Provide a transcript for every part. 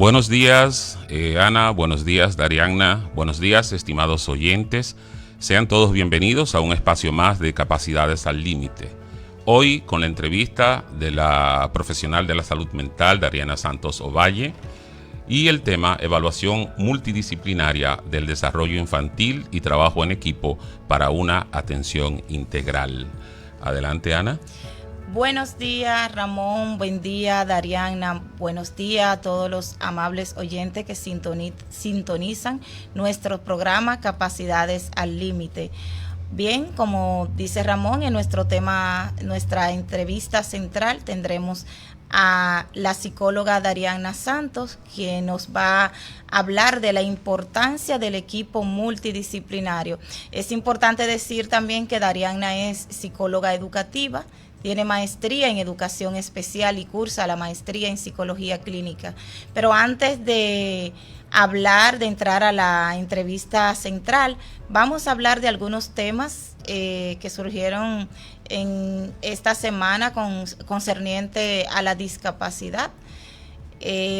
Buenos días, Ana, buenos días, Darianna, buenos días, estimados oyentes. Sean todos bienvenidos a un espacio más de Capacidades al Límite. Hoy con la entrevista de la profesional de la salud mental, Darianna Santos Ovalle, y el tema evaluación multidisciplinaria del desarrollo infantil y trabajo en equipo para una atención integral. Adelante, Ana. Buenos días, Ramón. Buen día, Darianna. Buenos días a todos los amables oyentes que sintonizan nuestro programa Capacidades al Límite. Bien, como dice Ramón, en nuestro tema, nuestra entrevista central tendremos a la psicóloga Darianna Santos, quien nos va a hablar de la importancia del equipo multidisciplinario. Es importante decir también que Darianna es psicóloga educativa, tiene maestría en educación especial y cursa la maestría en psicología clínica. Pero antes de entrar a la entrevista central, vamos a hablar de algunos temas que surgieron en esta semana concerniente a la discapacidad.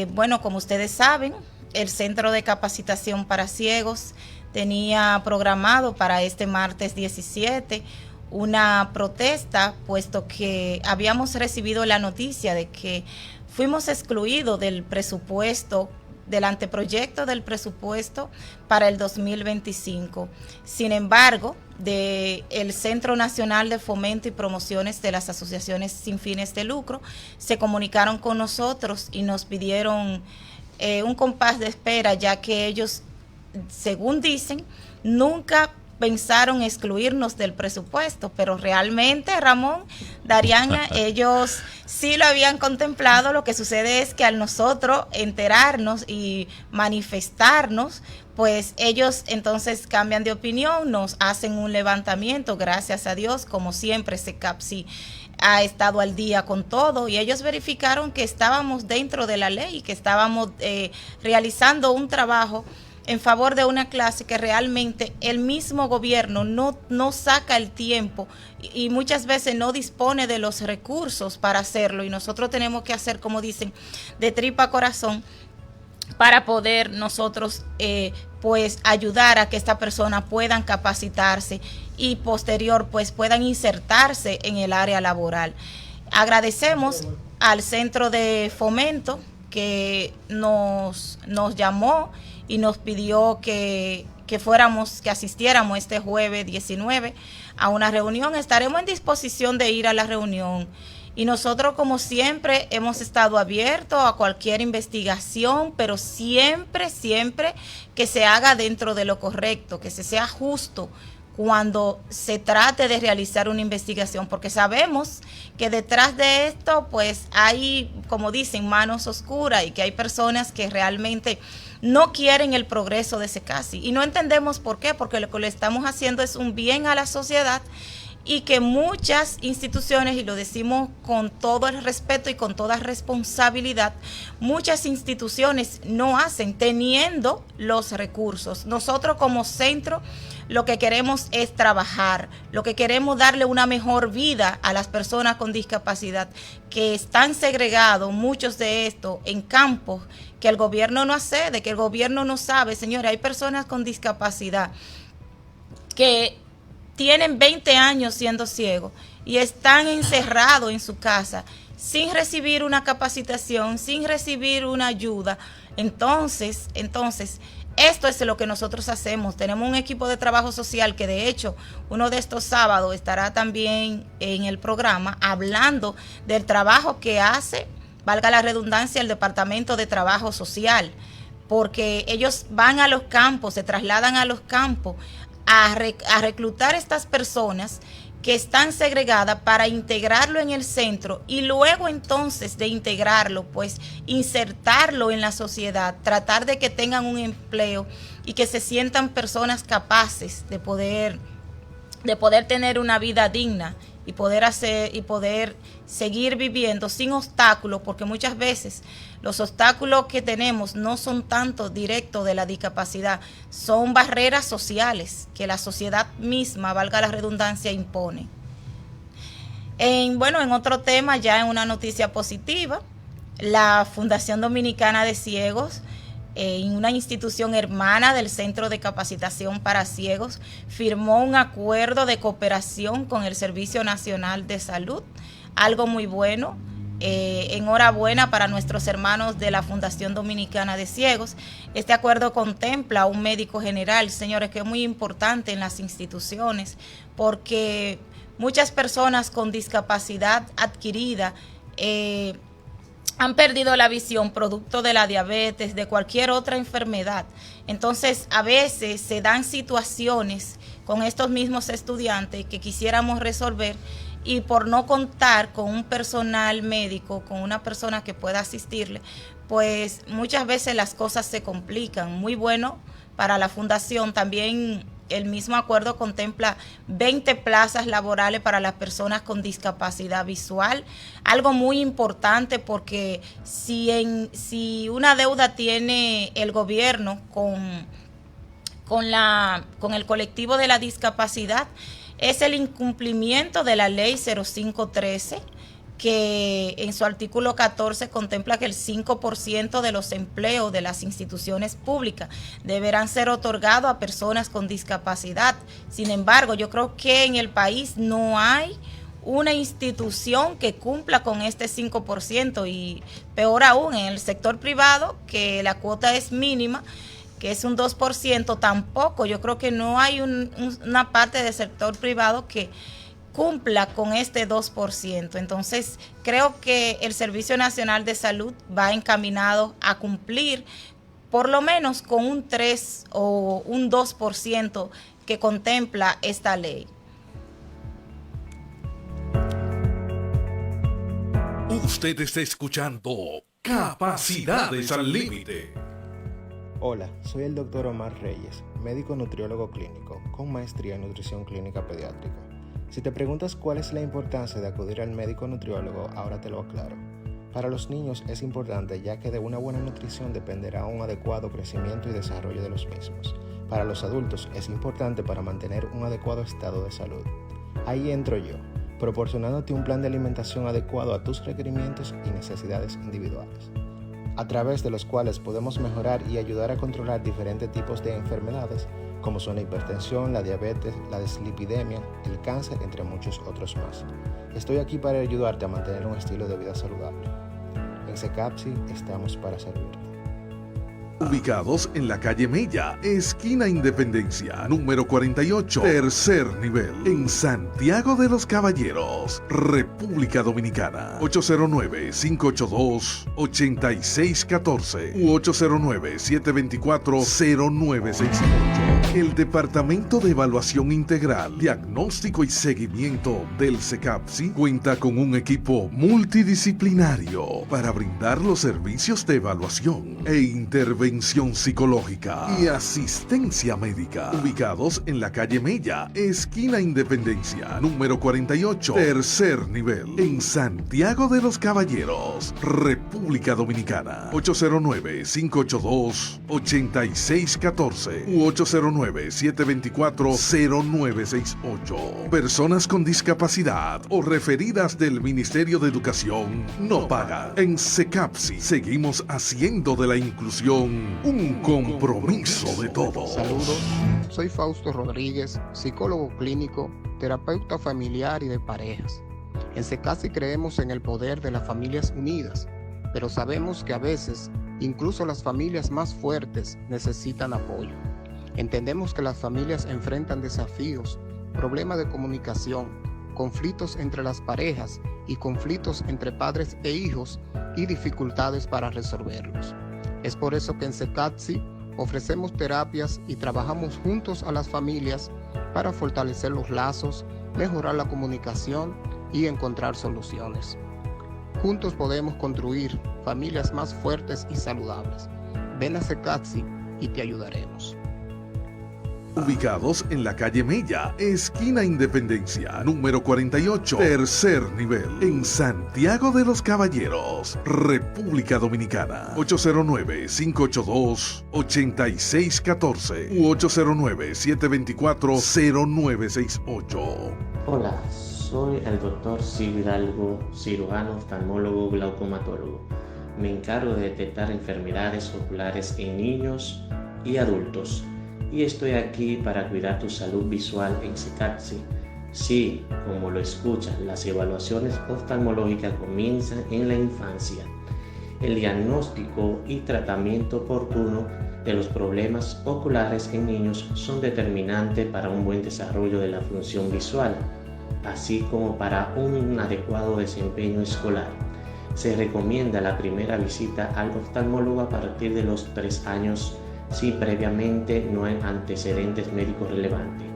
Bueno, como ustedes saben, el Centro de Capacitación para Ciegos tenía programado para este martes 17 una protesta, puesto que habíamos recibido la noticia de que fuimos excluidos del presupuesto, del anteproyecto del presupuesto para el 2025. Sin embargo, del Centro Nacional de Fomento y Promociones de las Asociaciones Sin Fines de Lucro se comunicaron con nosotros y nos pidieron un compás de espera, ya que ellos, según dicen, nunca pensaron excluirnos del presupuesto, pero realmente, Ramón, Darianna, ellos sí lo habían contemplado. Lo que sucede es que al nosotros enterarnos y manifestarnos, pues ellos entonces cambian de opinión, nos hacen un levantamiento. Gracias a Dios, como siempre, SECAPSI ha estado al día con todo y ellos verificaron que estábamos dentro de la ley y que estábamos realizando un trabajo en favor de una clase que realmente el mismo gobierno no saca el tiempo y muchas veces no dispone de los recursos para hacerlo, y nosotros tenemos que hacer, como dicen, de tripa corazón para poder nosotros pues ayudar a que estas personas puedan capacitarse y posterior pues puedan insertarse en el área laboral. Agradecemos al Centro de Fomento que nos llamó y nos pidió que asistiéramos este jueves 19 a una reunión. Estaremos en disposición de ir a la reunión y nosotros, como siempre, hemos estado abiertos a cualquier investigación, pero siempre que se haga dentro de lo correcto, que se sea justo cuando se trate de realizar una investigación, porque sabemos que detrás de esto pues hay, como dicen, manos oscuras y que hay personas que realmente no quieren el progreso de SECASI y no entendemos por qué, porque lo que le estamos haciendo es un bien a la sociedad y que muchas instituciones, y lo decimos con todo el respeto y con toda responsabilidad, muchas instituciones no hacen teniendo los recursos. Nosotros como centro lo que queremos es trabajar, lo que queremos darle una mejor vida a las personas con discapacidad que están segregados, muchos de estos en campos que el gobierno no accede, que el gobierno no sabe. Señores, hay personas con discapacidad que tienen 20 años siendo ciegos y están encerrados en su casa sin recibir una capacitación, sin recibir una ayuda. Entonces, esto es lo que nosotros hacemos. Tenemos un equipo de trabajo social que, de hecho, uno de estos sábados estará también en el programa hablando del trabajo que hace, valga la redundancia, el Departamento de Trabajo Social, porque ellos van a los campos, se trasladan a los campos a reclutar estas personas que están segregadas para integrarlo en el centro y luego entonces de integrarlo, pues insertarlo en la sociedad, tratar de que tengan un empleo y que se sientan personas capaces de poder tener una vida digna y poder seguir viviendo sin obstáculos, porque muchas veces los obstáculos que tenemos no son tanto directos de la discapacidad, son barreras sociales que la sociedad misma, valga la redundancia, impone. En otro tema, ya en una noticia positiva, la Fundación Dominicana de Ciegos, en una institución hermana del Centro de Capacitación para Ciegos, firmó un acuerdo de cooperación con el Servicio Nacional de Salud, algo muy bueno. Enhorabuena para nuestros hermanos de la Fundación Dominicana de Ciegos. Este acuerdo contempla un médico general, señores, que es muy importante en las instituciones, porque muchas personas con discapacidad adquirida han perdido la visión producto de la diabetes, de cualquier otra enfermedad. Entonces, a veces se dan situaciones con estos mismos estudiantes que quisiéramos resolver, y por no contar con un personal médico, con una persona que pueda asistirle, pues muchas veces las cosas se complican. Muy bueno para la fundación. También el mismo acuerdo contempla 20 plazas laborales para las personas con discapacidad visual. Algo muy importante, porque si una deuda tiene el gobierno con el colectivo de la discapacidad, es el incumplimiento de la ley 0513, que en su artículo 14 contempla que el 5% de los empleos de las instituciones públicas deberán ser otorgados a personas con discapacidad. Sin embargo, yo creo que en el país no hay una institución que cumpla con este 5%, y peor aún, en el sector privado, que la cuota es mínima, que es un 2%, tampoco. Yo creo que no hay una parte del sector privado que cumpla con este 2%. Entonces, creo que el Servicio Nacional de Salud va encaminado a cumplir por lo menos con un 3 o un 2% que contempla esta ley. Usted está escuchando Capacidades al Límite. Hola, soy el Dr. Omar Reyes, médico nutriólogo clínico con maestría en nutrición clínica pediátrica. Si te preguntas cuál es la importancia de acudir al médico nutriólogo, ahora te lo aclaro. Para los niños es importante, ya que de una buena nutrición dependerá un adecuado crecimiento y desarrollo de los mismos. Para los adultos es importante para mantener un adecuado estado de salud. Ahí entro yo, proporcionándote un plan de alimentación adecuado a tus requerimientos y necesidades individuales, a través de los cuales podemos mejorar y ayudar a controlar diferentes tipos de enfermedades, como son la hipertensión, la diabetes, la dislipidemia, el cáncer, entre muchos otros más. Estoy aquí para ayudarte a mantener un estilo de vida saludable. En CECAPSI estamos para servirte. Ubicados en la calle Mella, esquina Independencia, número 48, tercer nivel, en Santiago de los Caballeros, República Dominicana. 809-582-8614 u 809-724-0968. El Departamento de Evaluación Integral, Diagnóstico y Seguimiento del CECAPSI cuenta con un equipo multidisciplinario para brindar los servicios de evaluación e intervención psicológica y asistencia médica. Ubicados en la calle Mella, esquina Independencia, número 48, tercer nivel, en Santiago de los Caballeros, República Dominicana. 809-582-8614 u 809-724-0968. Personas con discapacidad o referidas del Ministerio de Educación no pagan. En CECAPSI seguimos haciendo de la inclusión un compromiso de todos. Saludos, soy Fausto Rodríguez, psicólogo clínico, terapeuta familiar y de parejas. En CECAPSI creemos en el poder de las familias unidas, pero sabemos que a veces incluso las familias más fuertes necesitan apoyo. Entendemos que las familias enfrentan desafíos, problemas de comunicación, conflictos entre las parejas y conflictos entre padres e hijos y dificultades para resolverlos. Es por eso que en CECAPSI ofrecemos terapias y trabajamos juntos a las familias para fortalecer los lazos, mejorar la comunicación y encontrar soluciones. Juntos podemos construir familias más fuertes y saludables. Ven a CECAPSI y te ayudaremos. Ubicados en la calle Mella, esquina Independencia, número 48, tercer nivel, en Santiago de los Caballeros, República Dominicana. 809-582-8614 u 809-724-0968. Hola, soy el doctor Silvio Hidalgo, cirujano, oftalmólogo, glaucomatólogo. me encargo de detectar enfermedades oculares en niños y adultos. Y estoy aquí para cuidar tu salud visual en SECAPSI. Sí, como lo escuchas, las evaluaciones oftalmológicas comienzan en la infancia. El diagnóstico y tratamiento oportuno de los problemas oculares en niños son determinantes para un buen desarrollo de la función visual, así como para un adecuado desempeño escolar. Se recomienda la primera visita al oftalmólogo a partir de los 3 años si previamente no hay antecedentes médicos relevantes.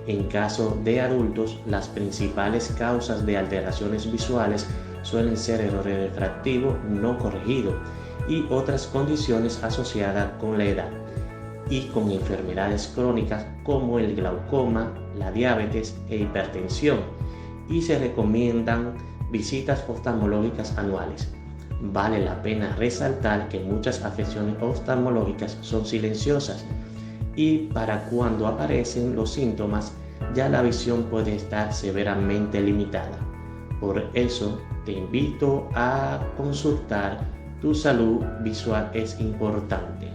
En caso de adultos, las principales causas de alteraciones visuales suelen ser errores refractivos no corregidos y otras condiciones asociadas con la edad y con enfermedades crónicas como el glaucoma, la diabetes e hipertensión, y se recomiendan visitas oftalmológicas anuales. Vale la pena resaltar que muchas afecciones oftalmológicas son silenciosas y para cuando aparecen los síntomas ya la visión puede estar severamente limitada. Por eso te invito a consultar. Tu salud visual es importante.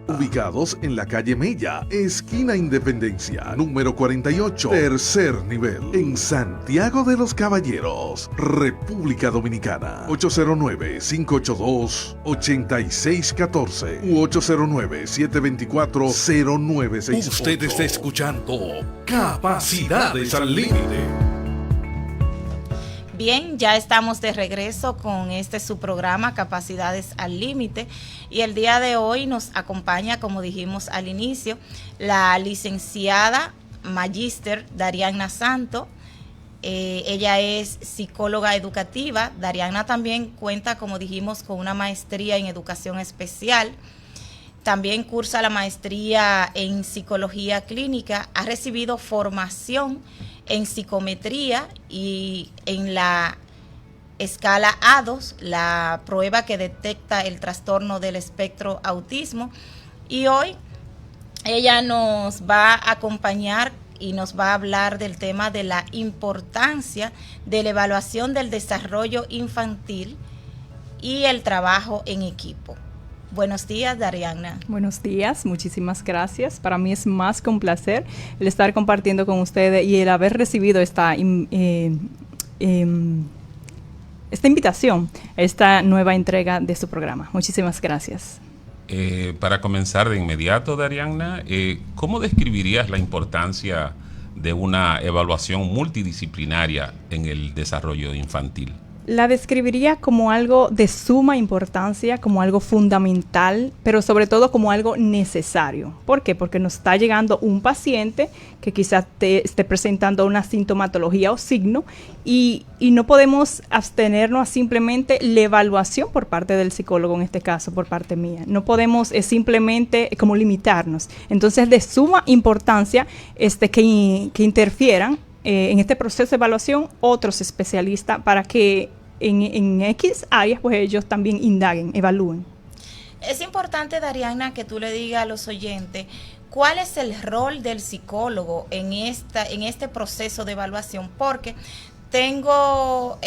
Ubicados en la calle Mella, esquina Independencia, número 48, tercer nivel, en Santiago de los Caballeros, República Dominicana. 809-582-8614 u 809-724-0968. Usted está escuchando Capacidades al Límite. Bien, ya estamos de regreso con su programa Capacidades al Límite, y el día de hoy nos acompaña, como dijimos al inicio, la licenciada Magíster Darianna Santos. Ella es psicóloga educativa. Darianna también cuenta, como dijimos, con una maestría en educación especial. También cursa la maestría en psicología clínica. Ha recibido formación en psicometría y en la escala A2, la prueba que detecta el trastorno del espectro autismo. Y hoy ella nos va a acompañar y nos va a hablar del tema de la importancia de la evaluación del desarrollo infantil y el trabajo en equipo. Buenos días, Darianna. Buenos días, muchísimas gracias. Para mí es más que un placer el estar compartiendo con ustedes y el haber recibido esta invitación a esta nueva entrega de su programa. Muchísimas gracias. Para comenzar de inmediato, Darianna, ¿cómo describirías la importancia de una evaluación multidisciplinaria en el desarrollo infantil? La describiría como algo de suma importancia, como algo fundamental, pero sobre todo como algo necesario. ¿Por qué? Porque nos está llegando un paciente que quizás esté presentando una sintomatología o signo y no podemos abstenernos a simplemente la evaluación por parte del psicólogo, en este caso, por parte mía. No podemos simplemente como limitarnos. Entonces, de suma importancia que interfieran en este proceso de evaluación otros especialistas para que en X áreas pues ellos también indaguen, evalúen. Es importante, Darianna, que tú le digas a los oyentes cuál es el rol del psicólogo en este proceso de evaluación, porque tengo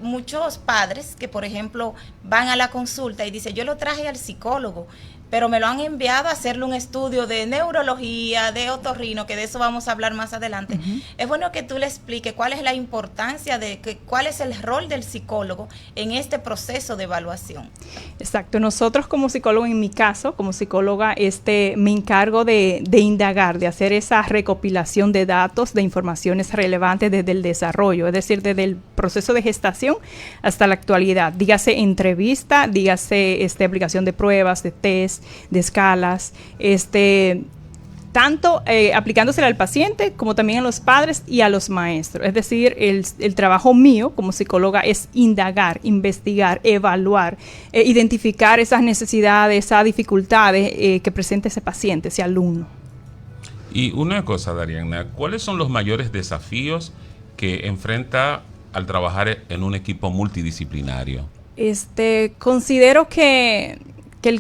muchos padres que, por ejemplo, van a la consulta y dicen, yo lo traje al psicólogo, pero me lo han enviado a hacerle un estudio de neurología, de otorrino, que de eso vamos a hablar más adelante. Uh-huh. Es bueno que tú le expliques cuál es la importancia cuál es el rol del psicólogo en este proceso de evaluación. Exacto. Nosotros como psicólogos, en mi caso, como psicóloga, me encargo de indagar, de hacer esa recopilación de datos, de informaciones relevantes desde el desarrollo, es decir, desde el proceso de gestación hasta la actualidad. Dígase entrevista, dígase aplicación de pruebas, de test, de escalas, tanto aplicándosela al paciente como también a los padres y a los maestros. Es decir, el trabajo mío como psicóloga es indagar, investigar, evaluar, identificar esas necesidades, esas dificultades que presenta ese paciente, ese alumno. Y una cosa, Darianna, ¿cuáles son los mayores desafíos que enfrenta al trabajar en un equipo multidisciplinario? Considero que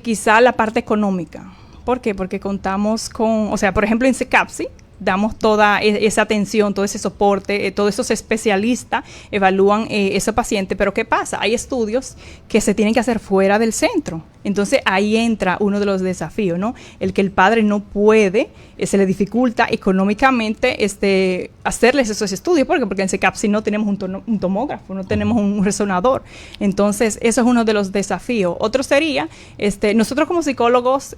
quizá la parte económica. ¿Por qué? Porque contamos con, por ejemplo, en SECAPSI, damos toda esa atención, todo ese soporte, todos esos especialistas evalúan ese paciente, pero ¿qué pasa? Hay estudios que se tienen que hacer fuera del centro. Entonces ahí entra uno de los desafíos, ¿no? El que el padre no puede, se le dificulta económicamente hacerles esos estudios. ¿Por qué? Porque en CECAPSI no tenemos un tomógrafo, no tenemos un resonador. Entonces eso es uno de los desafíos. Otro sería, nosotros como psicólogos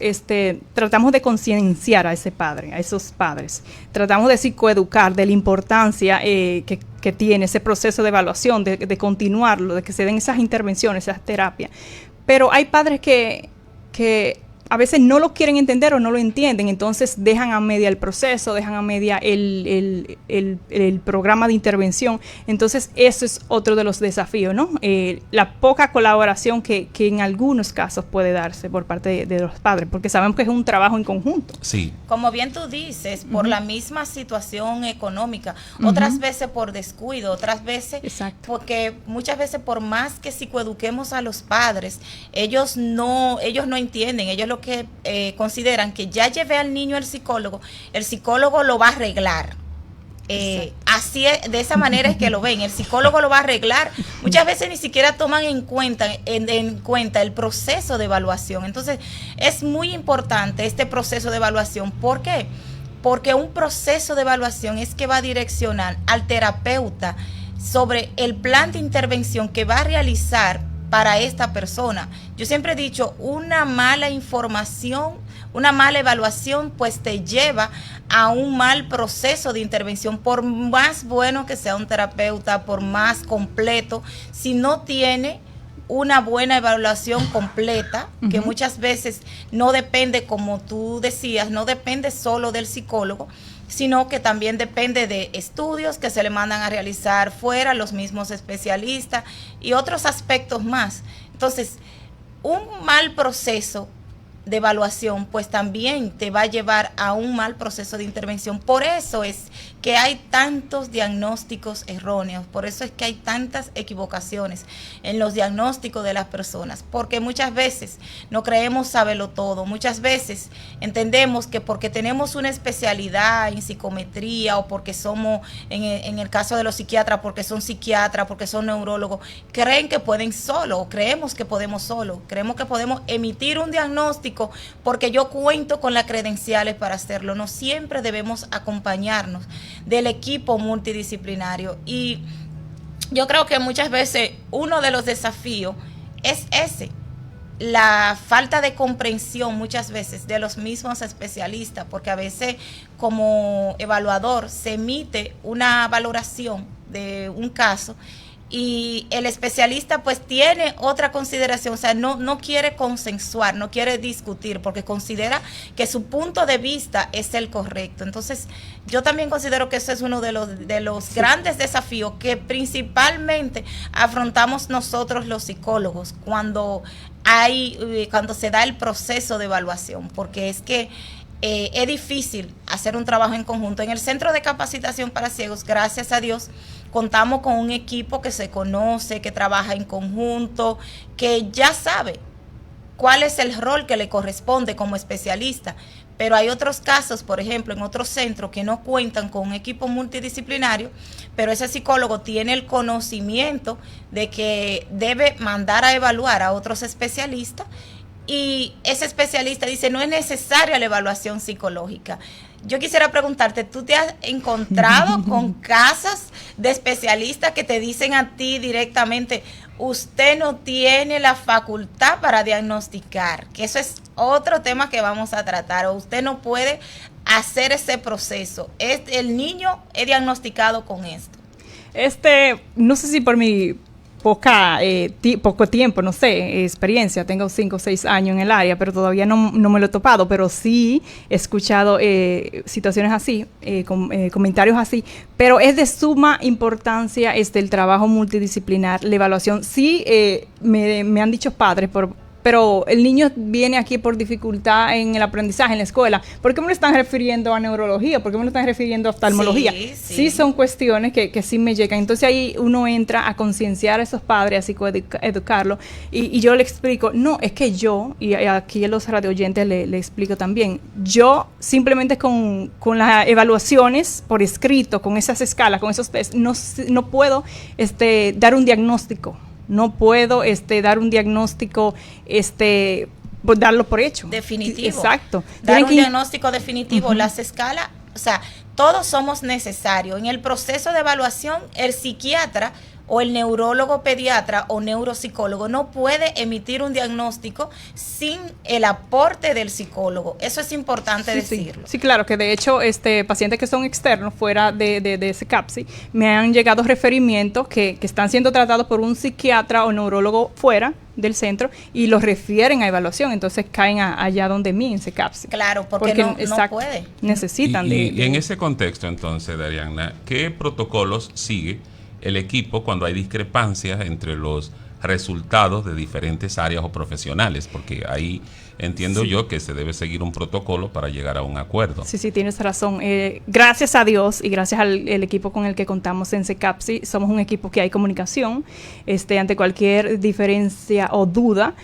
tratamos de concienciar a ese padre, a esos padres. Tratamos de psicoeducar de la importancia que tiene ese proceso de evaluación, de continuarlo, de que se den esas intervenciones, esas terapias. Pero hay padres que a veces no lo quieren entender o no lo entienden, entonces dejan a media el proceso, dejan a media el programa de intervención. Entonces eso es otro de los desafíos, ¿no? La poca colaboración que en algunos casos puede darse por parte de los padres, porque sabemos que es un trabajo en conjunto. Sí. Como bien tú dices, por la misma situación económica, otras veces por descuido, otras veces porque muchas veces por más que psicoeduquemos a los padres, ellos no entienden, ellos lo que consideran que ya llevé al niño al psicólogo, el psicólogo lo va a arreglar. Así es, de esa manera es que lo ven, el psicólogo lo va a arreglar. Muchas veces ni siquiera toman en cuenta el proceso de evaluación. Entonces es muy importante este proceso de evaluación. ¿Por qué? Porque un proceso de evaluación es que va a direccionar al terapeuta sobre el plan de intervención que va a realizar para esta persona. Yo siempre he dicho, una mala información, una mala evaluación, pues te lleva a un mal proceso de intervención, por más bueno que sea un terapeuta, por más completo, si no tiene una buena evaluación completa, que muchas veces no depende, como tú decías, no depende solo del psicólogo, sino que también depende de estudios que se le mandan a realizar fuera, los mismos especialistas y otros aspectos más. Entonces, un mal proceso de evaluación, pues también te va a llevar a un mal proceso de intervención. Por eso es que hay tantos diagnósticos erróneos, por eso es que hay tantas equivocaciones en los diagnósticos de las personas, porque muchas veces no creemos saberlo todo, muchas veces entendemos que porque tenemos una especialidad en psicometría o porque somos, en el caso de los psiquiatras, porque son psiquiatras, porque son neurólogos, creen que pueden solo, o creemos que podemos solo, creemos que podemos emitir un diagnóstico porque yo cuento con las credenciales para hacerlo. No siempre debemos acompañarnos del equipo multidisciplinario, y yo creo que muchas veces uno de los desafíos es ese, la falta de comprensión muchas veces de los mismos especialistas, porque a veces como evaluador se emite una valoración de un caso y el especialista pues tiene otra consideración, o sea, no quiere consensuar, no quiere discutir, porque considera que su punto de vista es el correcto. Entonces, yo también considero que ese es uno de los grandes desafíos que principalmente afrontamos nosotros los psicólogos cuando se da el proceso de evaluación, porque es que es difícil hacer un trabajo en conjunto. En el Centro de Capacitación para Ciegos, gracias a Dios, contamos con un equipo que se conoce, que trabaja en conjunto, que ya sabe cuál es el rol que le corresponde como especialista. Pero hay otros casos, por ejemplo, en otros centros que no cuentan con un equipo multidisciplinario, pero ese psicólogo tiene el conocimiento de que debe mandar a evaluar a otros especialistas, y ese especialista dice, no es necesaria la evaluación psicológica. Yo quisiera preguntarte, ¿tú te has encontrado con casos de especialistas que te dicen a ti directamente, usted no tiene la facultad para diagnosticar? Que eso es otro tema que vamos a tratar, o usted no puede hacer ese proceso. El niño es diagnosticado con esto. No sé si por mi poco tiempo, no sé, experiencia, tengo 5 o 6 años en el área, pero todavía no me lo he topado, pero sí he escuchado situaciones así, comentarios así, pero es de suma importancia el trabajo multidisciplinar, la evaluación. Sí, me han dicho padres, pero el niño viene aquí por dificultad en el aprendizaje, en la escuela. ¿Por qué me lo están refiriendo a neurología? ¿Por qué me lo están refiriendo a oftalmología? Sí son cuestiones que sí me llegan. Entonces ahí uno entra a concienciar a esos padres, a psicoeducarlos, y yo le explico, no, es que yo, y aquí a los radioyentes le explico también, yo simplemente con las evaluaciones por escrito, con esas escalas, con esos test, no puedo dar un diagnóstico. No puedo dar un diagnóstico, darlo por hecho. Definitivo. Exacto. Dar un diagnóstico definitivo. Las escalas, o sea, todos somos necesarios. En el proceso de evaluación, el psiquiatra o el neurólogo pediatra o neuropsicólogo no puede emitir un diagnóstico sin el aporte del psicólogo. Eso es importante decirlo. Sí, claro, que de hecho pacientes que son externos fuera de ese CAPSI, me han llegado referimientos que están siendo tratados por un psiquiatra o neurólogo fuera del centro y los refieren a evaluación, entonces caen allá donde mí en ese CAPSI. Claro, porque no puede. Necesitan y en ese contexto entonces, Darianna, ¿qué protocolos sigue el equipo cuando hay discrepancias entre los resultados de diferentes áreas o profesionales? Porque ahí entiendo yo que se debe seguir un protocolo para llegar a un acuerdo. Sí, tienes razón. Gracias a Dios y gracias al equipo con el que contamos en CECAPSI, somos un equipo que hay comunicación. Ante cualquier diferencia o duda,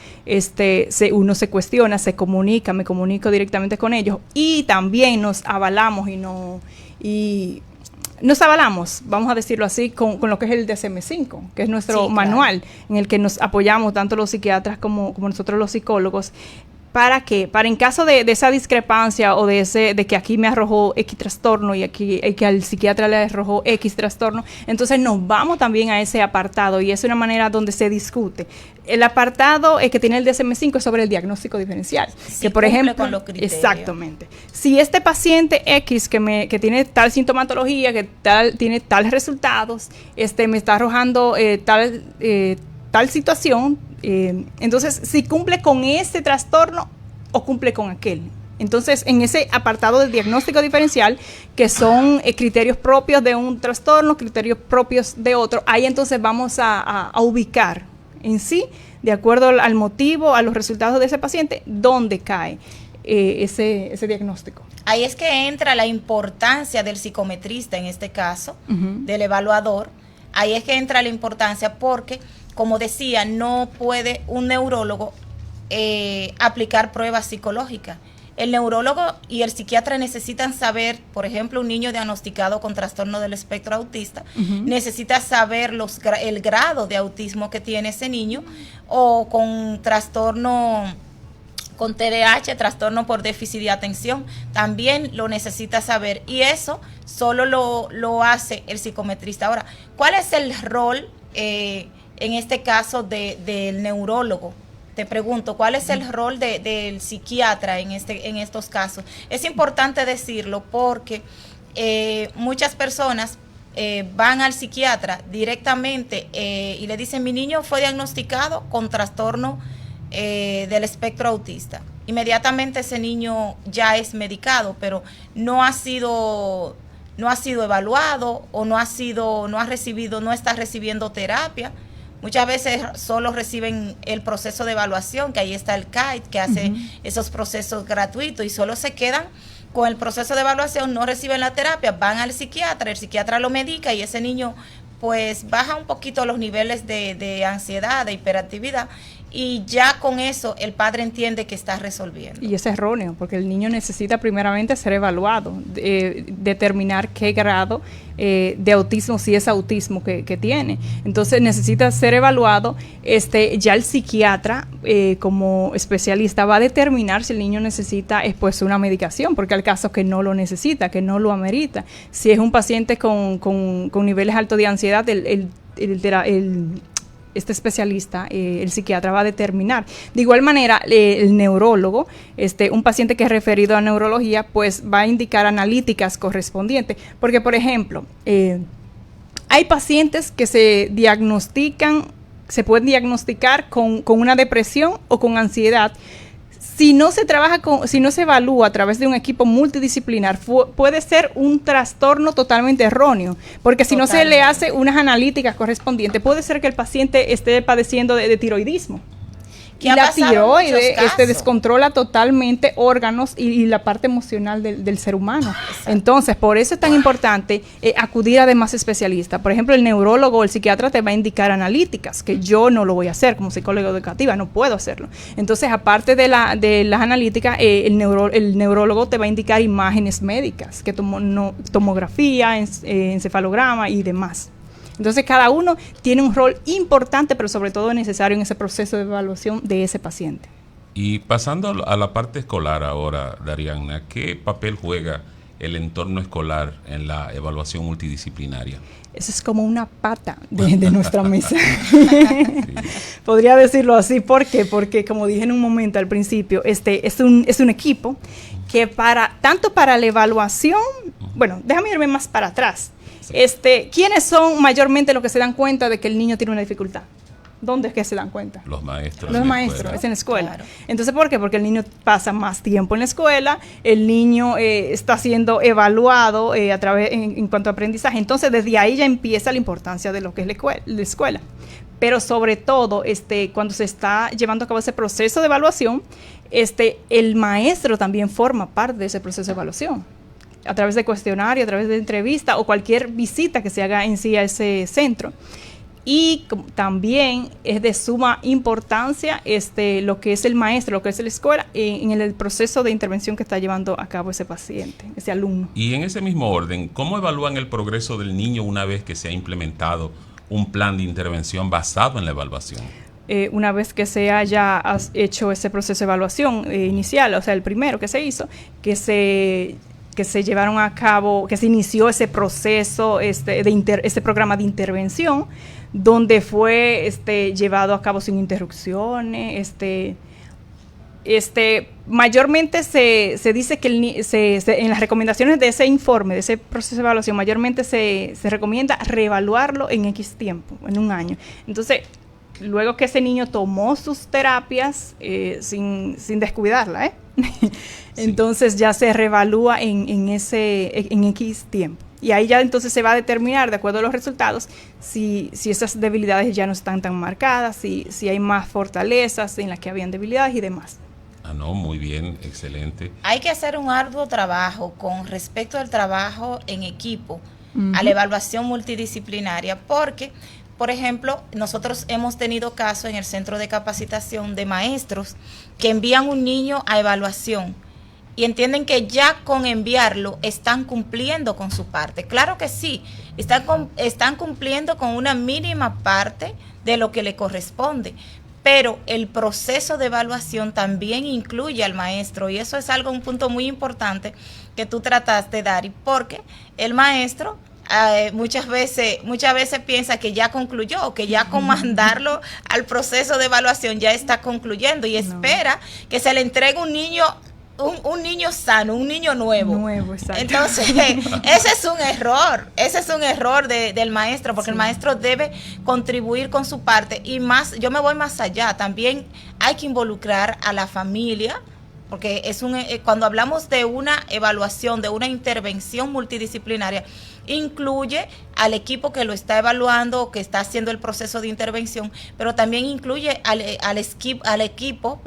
uno se cuestiona, se comunica, me comunico directamente con ellos y también nos avalamos nos avalamos, vamos a decirlo así, con lo que es el DSM-5, que es nuestro manual, en el que nos apoyamos tanto los psiquiatras como nosotros los psicólogos. ¿Para qué? Para en caso de esa discrepancia o de que aquí me arrojó X trastorno y que al psiquiatra le arrojó X trastorno, entonces nos vamos también a ese apartado y es una manera donde se discute. El apartado que tiene el DSM-5 es sobre el diagnóstico diferencial. Sí, que por ejemplo, con los criterios. Exactamente. Si este paciente X que tiene tal sintomatología, que tiene tales resultados, me está arrojando tal situación, entonces si cumple con este trastorno o cumple con aquel. Entonces, en ese apartado del diagnóstico diferencial, que son criterios propios de un trastorno, criterios propios de otro, ahí entonces vamos a ubicar en sí, de acuerdo al motivo, a los resultados de ese paciente, dónde cae ese diagnóstico. Ahí es que entra la importancia del psicometrista, en este caso, del evaluador. Ahí es que entra la importancia porque, como decía, no puede un neurólogo aplicar pruebas psicológicas. El neurólogo y el psiquiatra necesitan saber, por ejemplo, un niño diagnosticado con trastorno del espectro autista, necesita saber el grado de autismo que tiene ese niño, o con trastorno, con TDAH, trastorno por déficit de atención, también lo necesita saber, y eso solo lo hace el psicometrista. Ahora, ¿cuál es el rol en este caso del neurólogo? Te pregunto, ¿cuál es el rol del psiquiatra en estos casos? Es importante decirlo porque muchas personas van al psiquiatra directamente y le dicen, mi niño fue diagnosticado con trastorno del espectro autista. Inmediatamente ese niño ya es medicado, pero no ha sido evaluado o no está recibiendo terapia. Muchas veces solo reciben el proceso de evaluación, que ahí está el CAIT, que hace esos procesos gratuitos, y solo se quedan con el proceso de evaluación, no reciben la terapia, van al psiquiatra, el psiquiatra lo medica y ese niño pues baja un poquito los niveles de ansiedad, de hiperactividad, y ya con eso el padre entiende que está resolviendo. Y es erróneo, porque el niño necesita primeramente ser evaluado, determinar qué grado de autismo, si es autismo que tiene. Entonces necesita ser evaluado. Ya el psiquiatra como especialista va a determinar si el niño necesita pues una medicación, porque hay casos que no lo necesita, que no lo amerita. Si es un paciente con niveles altos de ansiedad, este especialista, el psiquiatra, va a determinar. De igual manera, el neurólogo, un paciente que es referido a neurología, pues va a indicar analíticas correspondientes. Porque, por ejemplo, hay pacientes que se pueden diagnosticar con una depresión o con ansiedad. Si no se evalúa a través de un equipo multidisciplinar, puede ser un trastorno totalmente erróneo, porque si no se le hace unas analíticas correspondientes, puede ser que el paciente esté padeciendo de tiroidismo. Que y ha la pasado en tiroides muchos casos. descontrola totalmente órganos y la parte emocional del ser humano. Exacto. Entonces, por eso es tan importante acudir a demás especialistas. Por ejemplo, el neurólogo o el psiquiatra te va a indicar analíticas, que yo no lo voy a hacer como psicóloga educativa, no puedo hacerlo. Entonces, aparte de las analíticas, el neurólogo te va a indicar imágenes médicas, que tomografía, encefalograma y demás. Entonces, cada uno tiene un rol importante, pero sobre todo necesario en ese proceso de evaluación de ese paciente. Y pasando a la parte escolar ahora, Darianna, ¿qué papel juega el entorno escolar en la evaluación multidisciplinaria? Eso es como una pata de nuestra mesa. Podría decirlo así. ¿Por qué? Porque, como dije en un momento al principio, es un equipo que tanto para la evaluación, bueno, déjame irme más para atrás. Sí. ¿Quiénes son mayormente los que se dan cuenta de que el niño tiene una dificultad? ¿Dónde es que se dan cuenta? Los maestros. Los maestros, es en la escuela. Claro. Entonces, ¿por qué? Porque el niño pasa más tiempo en la escuela, el niño está siendo evaluado en cuanto a aprendizaje. Entonces, desde ahí ya empieza la importancia de lo que es la escuela. Pero sobre todo, cuando se está llevando a cabo ese proceso de evaluación, el maestro también forma parte de ese proceso de evaluación, a través de cuestionario, a través de entrevista o cualquier visita que se haga en sí a ese centro. Y también es de suma importancia lo que es el maestro, lo que es la escuela, en el proceso de intervención que está llevando a cabo ese paciente, ese alumno. Y en ese mismo orden, ¿cómo evalúan el progreso del niño una vez que se ha implementado un plan de intervención basado en la evaluación? Una vez que se haya hecho ese proceso de evaluación inicial, o sea, el primero que se hizo, que se llevaron a cabo, que se inició ese proceso, ese programa de intervención, donde fue llevado a cabo sin interrupciones. Mayormente se dice que en las recomendaciones de ese informe, de ese proceso de evaluación, mayormente se recomienda reevaluarlo en X tiempo, en un año. Entonces, luego que ese niño tomó sus terapias sin descuidarla, entonces ya se reevalúa en X tiempo. Y ahí ya entonces se va a determinar, de acuerdo a los resultados, si esas debilidades ya no están tan marcadas, si hay más fortalezas en las que habían debilidades y demás. Ah, no, muy bien, excelente. Hay que hacer un arduo trabajo con respecto al trabajo en equipo, a la evaluación multidisciplinaria, porque, por ejemplo, nosotros hemos tenido casos en el centro de capacitación de maestros que envían un niño a evaluación y entienden que ya con enviarlo están cumpliendo con su parte. Claro que sí, están cumpliendo con una mínima parte de lo que le corresponde, pero el proceso de evaluación también incluye al maestro, y eso es un punto muy importante que tú trataste, Dari, porque el maestro muchas veces piensa que ya concluyó, o que ya con mandarlo al proceso de evaluación ya está concluyendo y espera que se le entregue un niño sano, un niño nuevo. Exacto. Entonces, ese es un error del maestro, porque el maestro debe contribuir con su parte, y más, yo me voy más allá, también hay que involucrar a la familia, porque cuando hablamos de una evaluación, de una intervención multidisciplinaria, incluye al equipo que lo está evaluando o que está haciendo el proceso de intervención, pero también incluye al equipo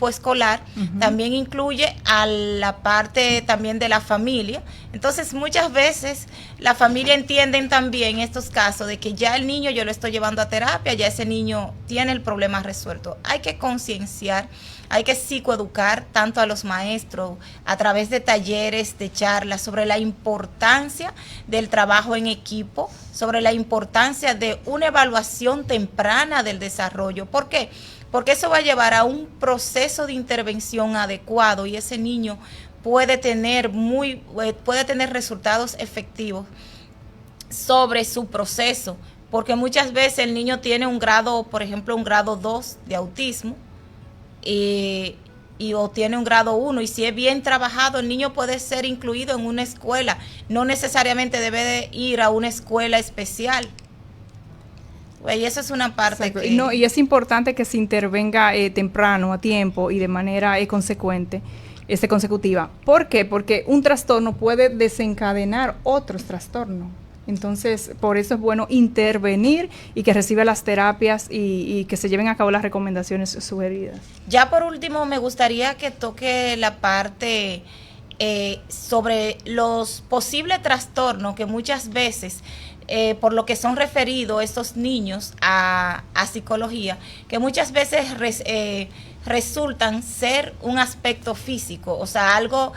escolar, también incluye a la parte también de la familia. Entonces, muchas veces la familia entienden también estos casos de que ya el niño yo lo estoy llevando a terapia, ya ese niño tiene el problema resuelto. Hay que concienciar, hay que psicoeducar tanto a los maestros a través de talleres, de charlas, sobre la importancia del trabajo en equipo, sobre la importancia de una evaluación temprana del desarrollo. ¿Por qué? Porque eso va a llevar a un proceso de intervención adecuado, y ese niño puede tener resultados efectivos sobre su proceso, porque muchas veces el niño tiene un grado, por ejemplo, un grado 2 de autismo, o tiene un grado 1, y si es bien trabajado, el niño puede ser incluido en una escuela, no necesariamente debe de ir a una escuela especial. Y eso es una parte que... No, y es importante que se intervenga temprano, a tiempo y de manera consecutiva. ¿Por qué? Porque un trastorno puede desencadenar otros trastornos. Entonces, por eso es bueno intervenir y que reciba las terapias y que se lleven a cabo las recomendaciones sugeridas. Ya por último, me gustaría que toque la parte sobre los posibles trastornos que muchas veces, por lo que son referidos estos niños a psicología, que muchas veces resultan ser un aspecto físico, o sea, algo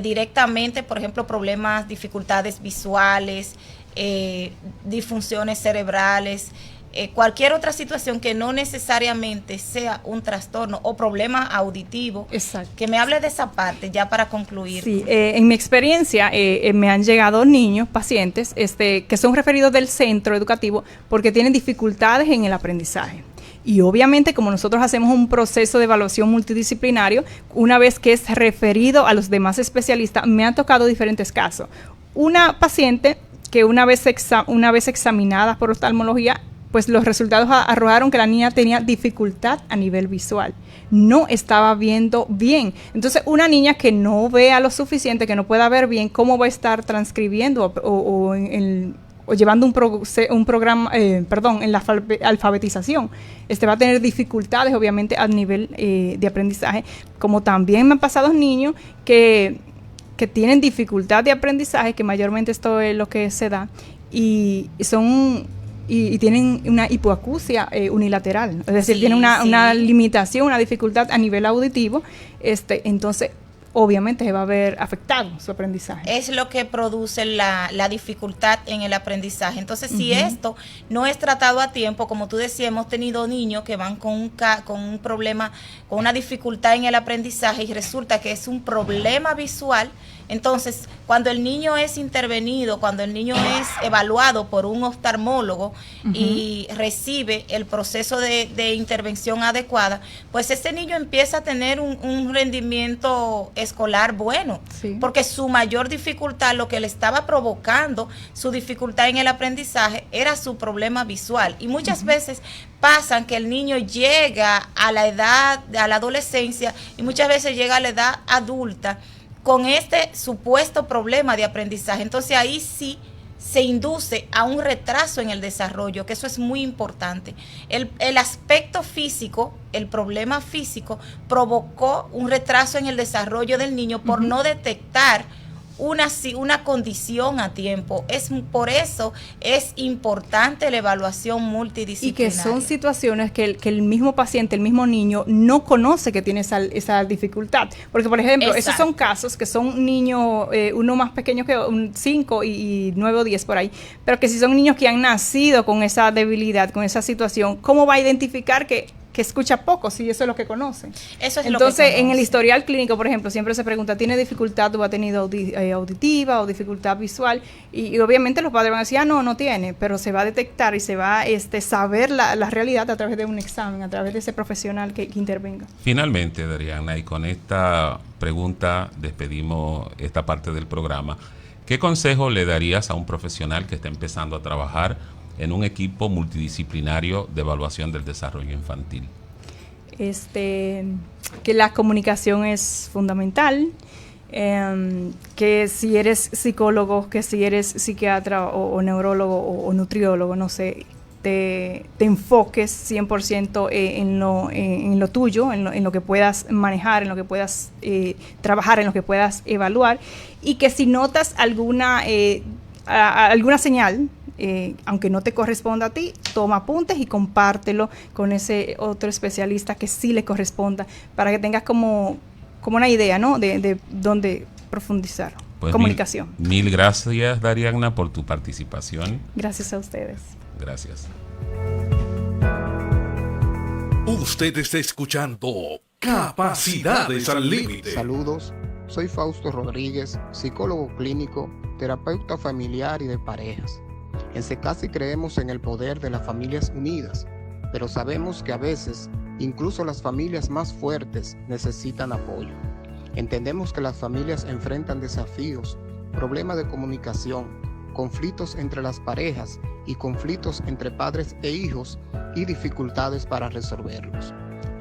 directamente, por ejemplo, problemas, dificultades visuales, disfunciones cerebrales, cualquier otra situación que no necesariamente sea un trastorno o problema auditivo. Exacto. Que me hable de esa parte ya para concluir. Sí, en mi experiencia me han llegado niños, pacientes, que son referidos del centro educativo porque tienen dificultades en el aprendizaje. Y obviamente, como nosotros hacemos un proceso de evaluación multidisciplinario, una vez que es referido a los demás especialistas, me han tocado diferentes casos. Una paciente que una vez examinada por oftalmología, pues los resultados arrojaron que la niña tenía dificultad a nivel visual, no estaba viendo bien. Entonces, una niña que no vea lo suficiente, que no pueda ver bien, ¿cómo va a estar transcribiendo o llevando un programa, en la alfabetización? Va a tener dificultades, obviamente, a nivel de aprendizaje. Como también me han pasado niños que tienen dificultad de aprendizaje, que mayormente esto es lo que se da, y tienen una hipoacusia unilateral, es decir, Sí, tienen una sí. limitación, una dificultad a nivel auditivo, entonces obviamente se va a ver afectado su aprendizaje. Es lo que produce la dificultad en el aprendizaje. Entonces, si esto no es tratado a tiempo, como tú decías, hemos tenido niños que van con un problema, con una dificultad en el aprendizaje y resulta que es un problema visual. Entonces, cuando el niño es intervenido, cuando el niño es evaluado por un oftalmólogo y recibe el proceso de intervención adecuada, pues ese niño empieza a tener un rendimiento escolar bueno, Sí. porque su mayor dificultad, lo que le estaba provocando su dificultad en el aprendizaje, era su problema visual. Y muchas veces pasan que el niño llega a la edad, a la adolescencia, y muchas veces llega a la edad adulta con este supuesto problema de aprendizaje. Entonces ahí sí se induce a un retraso en el desarrollo, que eso es muy importante. El aspecto físico, el problema físico, provocó un retraso en el desarrollo del niño por no detectar una condición a tiempo. Por eso es importante la evaluación multidisciplinaria. Y que son situaciones que el mismo paciente, el mismo niño, no conoce que tiene esa dificultad. Porque, por ejemplo, esos son casos que son niños, uno más pequeño que 5 y 9 o 10 por ahí, pero que si son niños que han nacido con esa debilidad, con esa situación, ¿cómo va a identificar que escucha poco, si eso es lo que conocen? Eso es Entonces, lo que conoce. en el historial clínico, por ejemplo, siempre se pregunta, ¿tiene dificultad o ha tenido auditiva o dificultad visual? Y obviamente los padres van a decir, no tiene, pero se va a detectar y se va a saber la realidad a través de un examen, a través de ese profesional que intervenga. Finalmente, Dariana, y con esta pregunta despedimos esta parte del programa. ¿Qué consejo le darías a un profesional que está empezando a trabajar en un equipo multidisciplinario de evaluación del desarrollo infantil? Que la comunicación es fundamental, que si eres psicólogo, que si eres psiquiatra o neurólogo o nutriólogo, no sé, te enfoques 100% en lo tuyo, en lo que puedas manejar, en lo que puedas trabajar, en lo que puedas evaluar, y que si notas alguna señal, aunque no te corresponda a ti, toma apuntes y compártelo con ese otro especialista que sí le corresponda, para que tengas como una idea, ¿no?, de dónde profundizar. Pues comunicación. Mil gracias, Dariana, por tu participación. Gracias a ustedes. Gracias. Usted está escuchando Capacidades al Límite. Saludos, soy Fausto Rodríguez, psicólogo clínico, terapeuta familiar y de parejas. En SECASI creemos en el poder de las familias unidas, pero sabemos que a veces incluso las familias más fuertes necesitan apoyo. Entendemos que las familias enfrentan desafíos, problemas de comunicación, conflictos entre las parejas y conflictos entre padres e hijos y dificultades para resolverlos.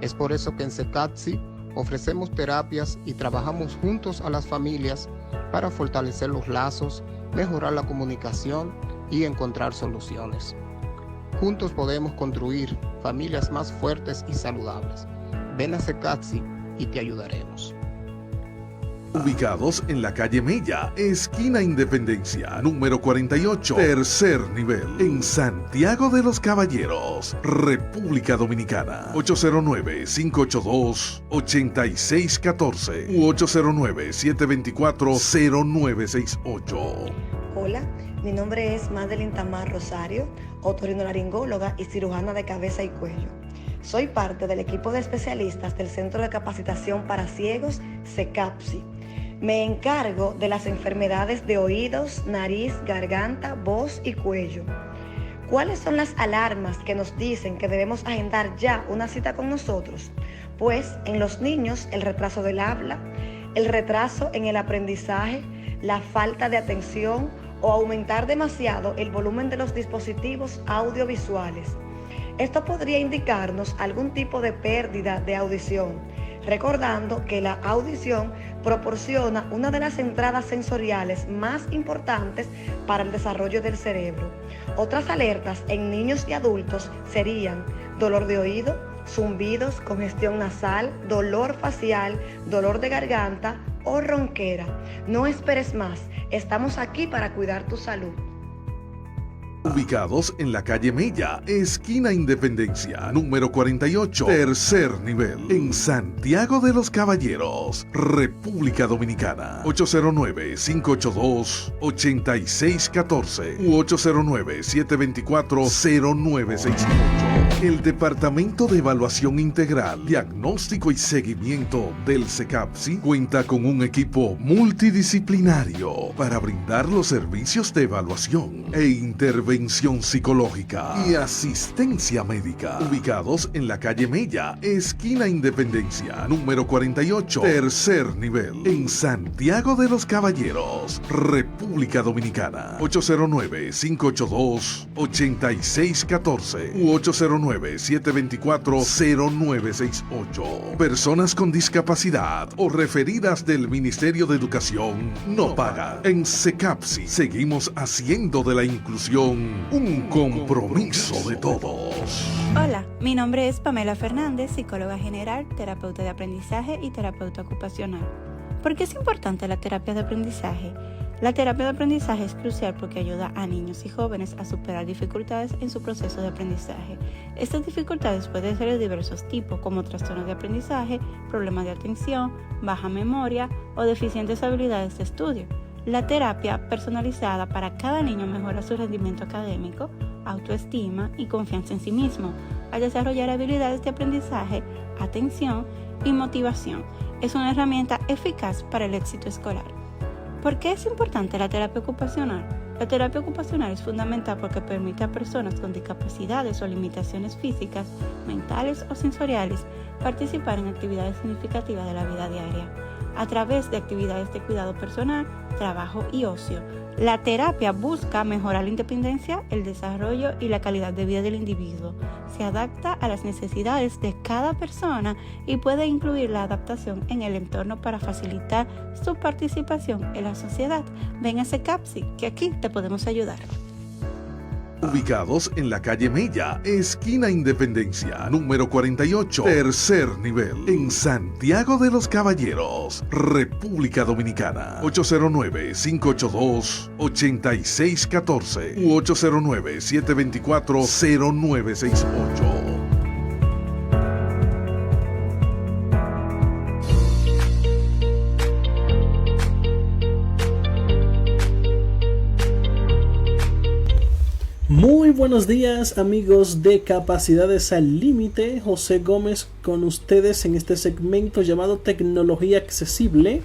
Es por eso que en SECASI ofrecemos terapias y trabajamos juntos a las familias para fortalecer los lazos, mejorar la comunicación, y encontrar soluciones. Juntos podemos construir familias más fuertes y saludables. Ven a CECAPSI y te ayudaremos. Ubicados en la calle Mella, esquina Independencia, número 48, tercer nivel, en Santiago de los Caballeros, República Dominicana. 809-582-8614 u 809-724-0968. Hola, mi nombre es Madeline Tamar Rosario, otorrinolaringóloga y cirujana de cabeza y cuello. Soy parte del equipo de especialistas del Centro de Capacitación para Ciegos, CECAPSI. Me encargo de las enfermedades de oídos, nariz, garganta, voz y cuello. ¿Cuáles son las alarmas que nos dicen que debemos agendar ya una cita con nosotros? Pues en los niños el retraso del habla, el retraso en el aprendizaje, la falta de atención o aumentar demasiado el volumen de los dispositivos audiovisuales. Esto podría indicarnos algún tipo de pérdida de audición, recordando que la audición proporciona una de las entradas sensoriales más importantes para el desarrollo del cerebro. Otras alertas en niños y adultos serían dolor de oído, zumbidos, congestión nasal, dolor facial, dolor de garganta o ronquera. No esperes más, estamos aquí para cuidar tu salud. Ubicados en la calle Mella, esquina Independencia, número 48, tercer nivel, en Santiago de los Caballeros, República Dominicana. 809-582-8614 u 809-724-0968. El Departamento de Evaluación Integral, Diagnóstico y Seguimiento del CECAPSI cuenta con un equipo multidisciplinario para brindar los servicios de evaluación e intervención psicológica y asistencia médica. Ubicados en la calle Mella, esquina Independencia, número 48, tercer nivel, en Santiago de los Caballeros, República Dominicana. 809-582-8614 u 809-724-0968. Personas con discapacidad o referidas del Ministerio de Educación no pagan. En CECAPSI seguimos haciendo de la inclusión un compromiso de todos. Hola, mi nombre es Pamela Fernández, psicóloga general, terapeuta de aprendizaje y terapeuta ocupacional. ¿Por qué es importante la terapia de aprendizaje? La terapia de aprendizaje es crucial porque ayuda a niños y jóvenes a superar dificultades en su proceso de aprendizaje. Estas dificultades pueden ser de diversos tipos, como trastornos de aprendizaje, problemas de atención, baja memoria o deficientes habilidades de estudio. La terapia personalizada para cada niño mejora su rendimiento académico, autoestima y confianza en sí mismo, al desarrollar habilidades de aprendizaje, atención y motivación. Es una herramienta eficaz para el éxito escolar. ¿Por qué es importante la terapia ocupacional? La terapia ocupacional es fundamental porque permite a personas con discapacidades o limitaciones físicas, mentales o sensoriales participar en actividades significativas de la vida diaria, a través de actividades de cuidado personal, trabajo y ocio. La terapia busca mejorar la independencia, el desarrollo y la calidad de vida del individuo. Se adapta a las necesidades de cada persona y puede incluir la adaptación en el entorno para facilitar su participación en la sociedad. Ven a CECAPSI, que aquí te podemos ayudar. Ubicados en la calle Mella, esquina Independencia, número 48, tercer nivel, en Santiago de los Caballeros, República Dominicana. 809-582-8614 u 809-724-0968. Muy buenos días, amigos de Capacidades al Límite. José Gómez con ustedes en este segmento llamado Tecnología Accesible,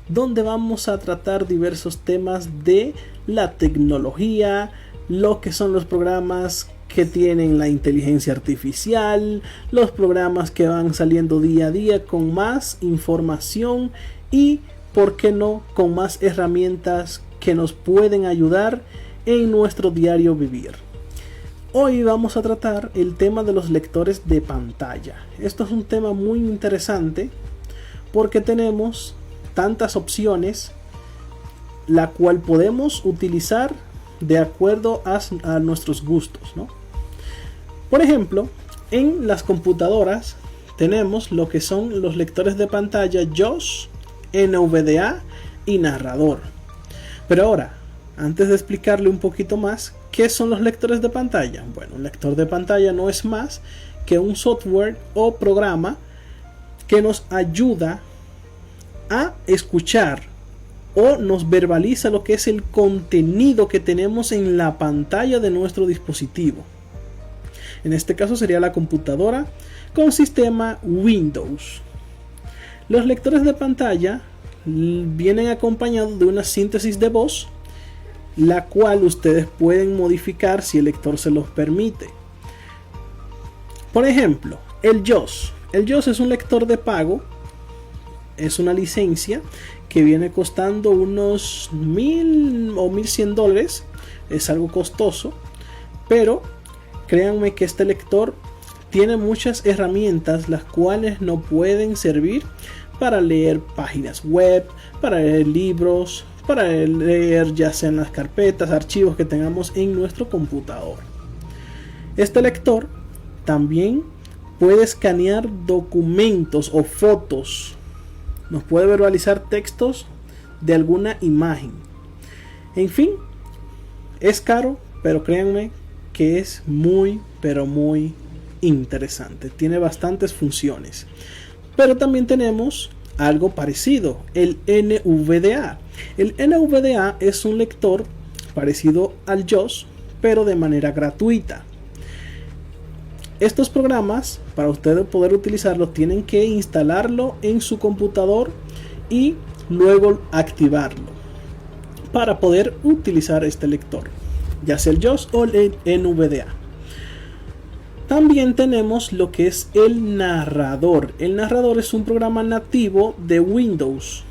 donde vamos a tratar diversos temas de la tecnología, lo que son los programas que tienen la inteligencia artificial, los programas que van saliendo día a día con más información y, ¿por qué no?, con más herramientas que nos pueden ayudar en nuestro diario vivir. Hoy vamos a tratar el tema de los lectores de pantalla. Esto es un tema muy interesante porque tenemos tantas opciones la cual podemos utilizar de acuerdo a nuestros gustos, ¿no? Por ejemplo, en las computadoras tenemos lo que son los lectores de pantalla JAWS, NVDA y narrador. Pero ahora, antes de explicarle un poquito más, ¿qué son los lectores de pantalla? Bueno, un lector de pantalla no es más que un software o programa que nos ayuda a escuchar o nos verbaliza lo que es el contenido que tenemos en la pantalla de nuestro dispositivo. En este caso sería la computadora con sistema Windows. Los lectores de pantalla vienen acompañados de una síntesis de voz, la cual ustedes pueden modificar si el lector se los permite. Por ejemplo, el JAWS. El JAWS es un lector de pago, es una licencia que viene costando unos $1,000 o $1,100. Es algo costoso, pero créanme que este lector tiene muchas herramientas las cuales nos pueden servir para leer páginas web, para leer libros, para leer ya sean las carpetas, archivos que tengamos en nuestro computador. Este lector también puede escanear documentos o fotos. Nos puede verbalizar textos de alguna imagen. En fin, es caro, pero créanme que es muy, pero muy interesante. Tiene bastantes funciones. Pero también tenemos algo parecido, el NVDA. El NVDA es un lector parecido al JAWS, pero de manera gratuita. Estos programas, para ustedes poder utilizarlo, tienen que instalarlo en su computador y luego activarlo para poder utilizar este lector, ya sea el JAWS o el NVDA. También tenemos lo que es el narrador. El narrador es un programa nativo de Windows.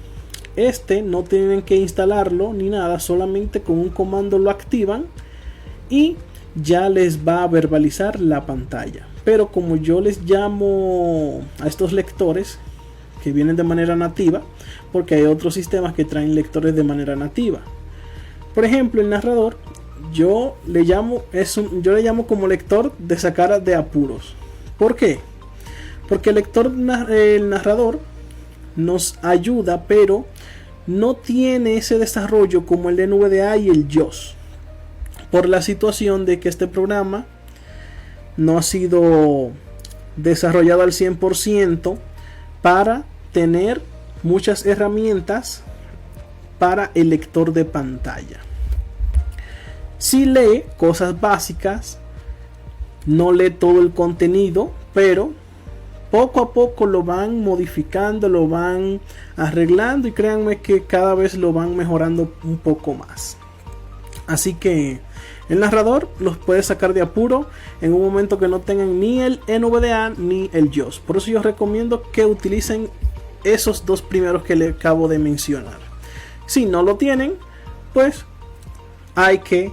Este no tienen que instalarlo ni nada, solamente con un comando lo activan y ya les va a verbalizar la pantalla. Pero como yo les llamo a estos lectores que vienen de manera nativa, porque hay otros sistemas que traen lectores de manera nativa. Por ejemplo, el narrador yo le llamo como lector de sacar de apuros. ¿Por qué? Porque el narrador nos ayuda, pero no tiene ese desarrollo como el NVDA y el JAWS, por la situación de que este programa no ha sido desarrollado al 100% para tener muchas herramientas para el lector de pantalla. Sí lee cosas básicas, no lee todo el contenido, pero poco a poco lo van modificando, lo van arreglando y créanme que cada vez lo van mejorando un poco más. Así que el narrador los puede sacar de apuro en un momento que no tengan ni el NVDA ni el JAWS. Por eso yo recomiendo que utilicen esos dos primeros que les acabo de mencionar. Si no lo tienen, pues hay que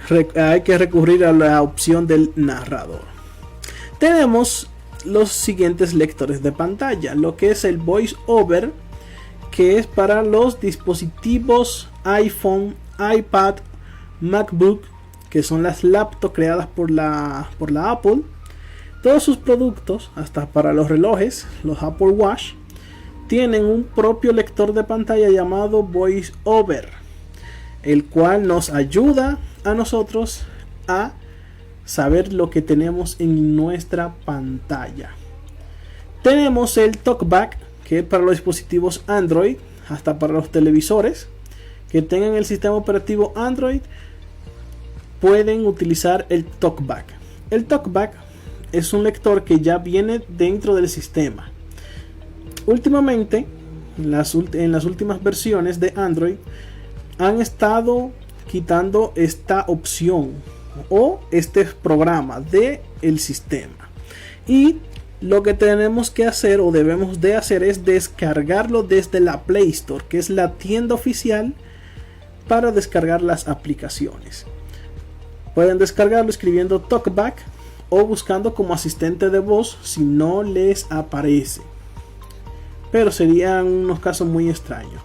recurrir a la opción del narrador. Tenemos los siguientes lectores de pantalla, lo que es el VoiceOver, que es para los dispositivos iPhone, iPad, MacBook, que son las laptops creadas por la Apple. Todos sus productos, hasta para los relojes, los Apple Watch, tienen un propio lector de pantalla llamado VoiceOver, el cual nos ayuda a nosotros a saber lo que tenemos en nuestra pantalla. Tenemos el TalkBack, que es para los dispositivos Android, hasta para los televisores que tengan el sistema operativo Android pueden utilizar el TalkBack. El TalkBack es un lector que ya viene dentro del sistema. Últimamente, en las últimas versiones de Android, han estado quitando esta opción o este programa del sistema. Y lo que tenemos que hacer o debemos de hacer es descargarlo desde la Play Store, que es la tienda oficial para descargar las aplicaciones. Pueden descargarlo escribiendo TalkBack o buscando como asistente de voz si no les aparece. Pero serían unos casos muy extraños.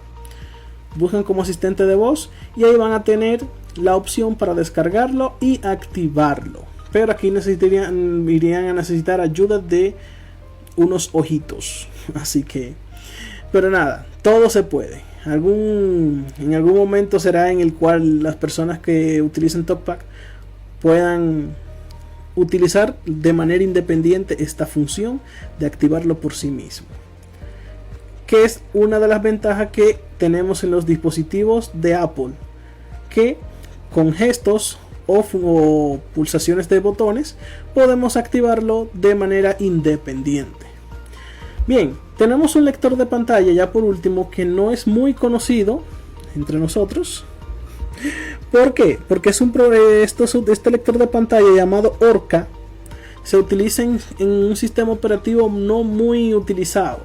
Buscan como asistente de voz y ahí van a tener la opción para descargarlo y activarlo. Pero aquí irían a necesitar ayuda de unos ojitos. Así que, pero nada, todo se puede. En algún momento será en el cual las personas que utilicen TalkBack puedan utilizar de manera independiente esta función de activarlo por sí mismo, que es una de las ventajas que tenemos en los dispositivos de Apple, que con gestos o pulsaciones de botones podemos activarlo de manera independiente. Bien, tenemos un lector de pantalla ya por último que no es muy conocido entre nosotros. ¿Por qué? Porque este lector de pantalla llamado Orca se utiliza en un sistema operativo no muy utilizado,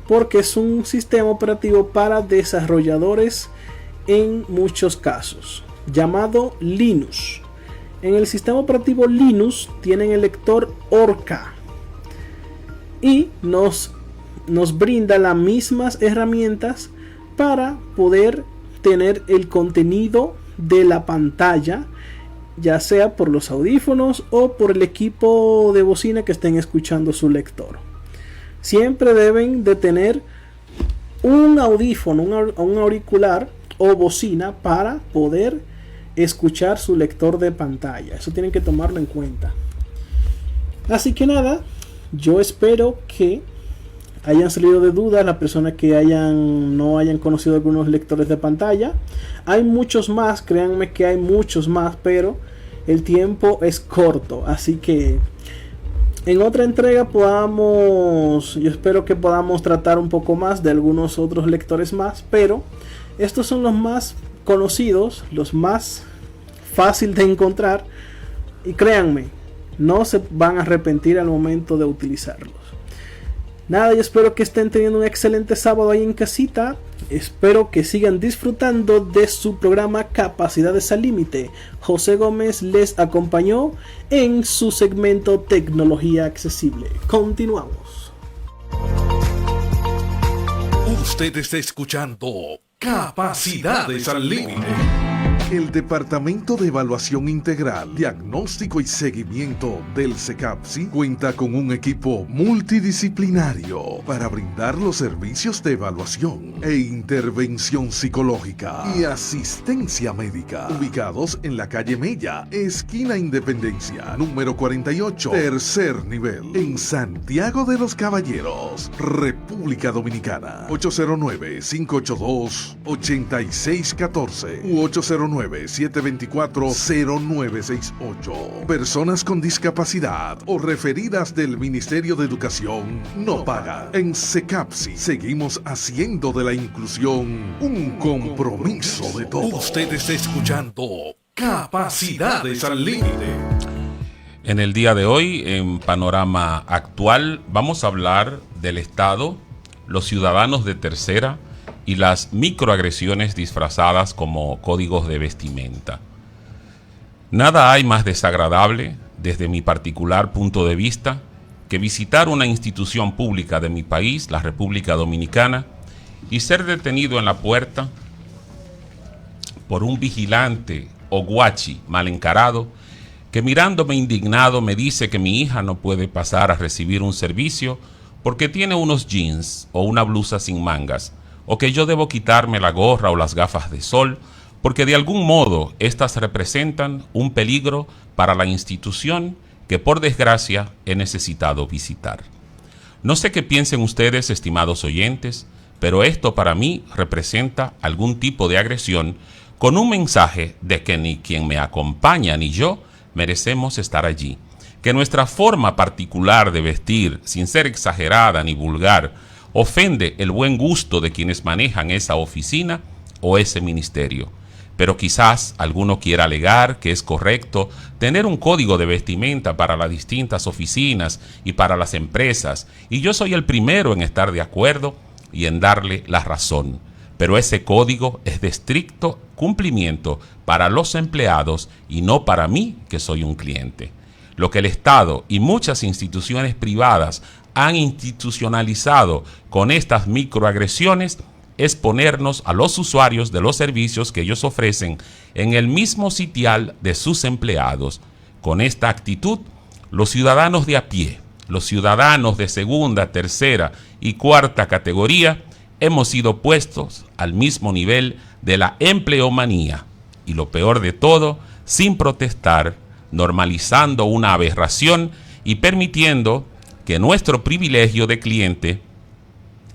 porque es un sistema operativo para desarrolladores en muchos casos, llamado Linux. En el sistema operativo Linux tienen el lector Orca y nos brinda las mismas herramientas para poder tener el contenido de la pantalla, ya sea por los audífonos o por el equipo de bocina que estén escuchando su lector. Siempre deben de tener un audífono, un auricular o bocina para poder escuchar su lector de pantalla. Eso tienen que tomarlo en cuenta. Así que nada, yo espero que hayan salido de dudas las personas que no hayan conocido algunos lectores de pantalla. Hay muchos más, créanme que hay muchos más, pero el tiempo es corto, así que en otra entrega yo espero que podamos tratar un poco más de algunos otros lectores más, pero estos son los más conocidos, los más fácil de encontrar, y créanme, no se van a arrepentir al momento de utilizarlos. Nada, yo espero que estén teniendo un excelente sábado ahí en casita. Espero que sigan disfrutando de su programa Capacidades al Límite. José Gómez les acompañó en su segmento Tecnología Accesible. Continuamos. Usted está escuchando Capacidades al Límite. El Departamento de Evaluación Integral, Diagnóstico y Seguimiento del CECAPSI cuenta con un equipo multidisciplinario para brindar los servicios de evaluación e intervención psicológica y asistencia médica, ubicados en la calle Mella, esquina Independencia, número 48, tercer nivel, en Santiago de los Caballeros, República Dominicana. 809-582-8614 u 809-724-0968. Personas con discapacidad o referidas del Ministerio de Educación no pagan. En CECAPSI seguimos haciendo de la inclusión un compromiso de todos. Usted está escuchando Capacidades al Límite. En el día de hoy, en Panorama Actual, vamos a hablar del Estado, los ciudadanos de tercera y las microagresiones disfrazadas como códigos de vestimenta. Nada hay más desagradable, desde mi particular punto de vista, que visitar una institución pública de mi país, la República Dominicana, y ser detenido en la puerta por un vigilante o guachi mal encarado que, mirándome indignado, me dice que mi hija no puede pasar a recibir un servicio porque tiene unos jeans o una blusa sin mangas, o que yo debo quitarme la gorra o las gafas de sol, porque de algún modo estas representan un peligro para la institución que por desgracia he necesitado visitar. No sé qué piensen ustedes, estimados oyentes, pero esto para mí representa algún tipo de agresión con un mensaje de que ni quien me acompaña ni yo merecemos estar allí, que nuestra forma particular de vestir, sin ser exagerada ni vulgar, ofende el buen gusto de quienes manejan esa oficina o ese ministerio. Pero quizás alguno quiera alegar que es correcto tener un código de vestimenta para las distintas oficinas y para las empresas, y yo soy el primero en estar de acuerdo y en darle la razón. Pero ese código es de estricto cumplimiento para los empleados y no para mí, que soy un cliente. Lo que el Estado y muchas instituciones privadas han institucionalizado con estas microagresiones es ponernos a los usuarios de los servicios que ellos ofrecen en el mismo sitial de sus empleados. Con esta actitud, los ciudadanos de a pie, los ciudadanos de segunda, tercera y cuarta categoría, hemos sido puestos al mismo nivel de la empleomanía. Y lo peor de todo, sin protestar, normalizando una aberración y permitiendo que nuestro privilegio de cliente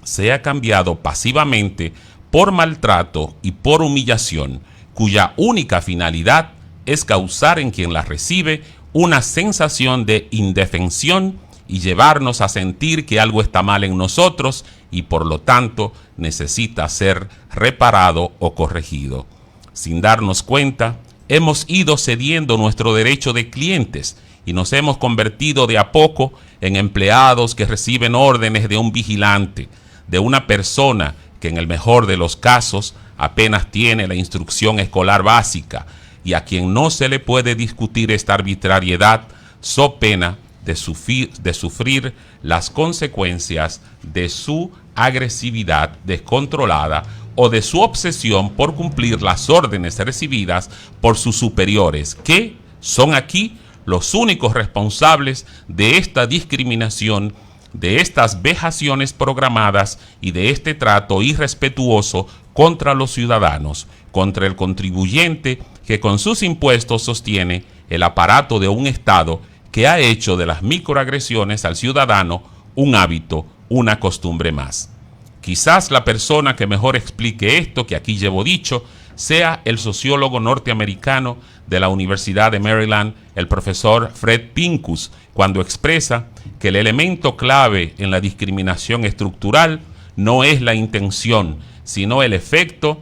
sea cambiado pasivamente por maltrato y por humillación, cuya única finalidad es causar en quien la recibe una sensación de indefensión y llevarnos a sentir que algo está mal en nosotros y por lo tanto necesita ser reparado o corregido. Sin darnos cuenta, hemos ido cediendo nuestro derecho de clientes y nos hemos convertido de a poco en empleados que reciben órdenes de un vigilante, de una persona que en el mejor de los casos apenas tiene la instrucción escolar básica y a quien no se le puede discutir esta arbitrariedad, so pena de sufrir las consecuencias de su agresividad descontrolada o de su obsesión por cumplir las órdenes recibidas por sus superiores, que son aquí los únicos responsables de esta discriminación, de estas vejaciones programadas y de este trato irrespetuoso contra los ciudadanos, contra el contribuyente que con sus impuestos sostiene el aparato de un Estado que ha hecho de las microagresiones al ciudadano un hábito, una costumbre más. Quizás la persona que mejor explique esto que aquí llevo dicho sea el sociólogo norteamericano de la Universidad de Maryland, el profesor Fred Pincus, cuando expresa que el elemento clave en la discriminación estructural no es la intención, sino el efecto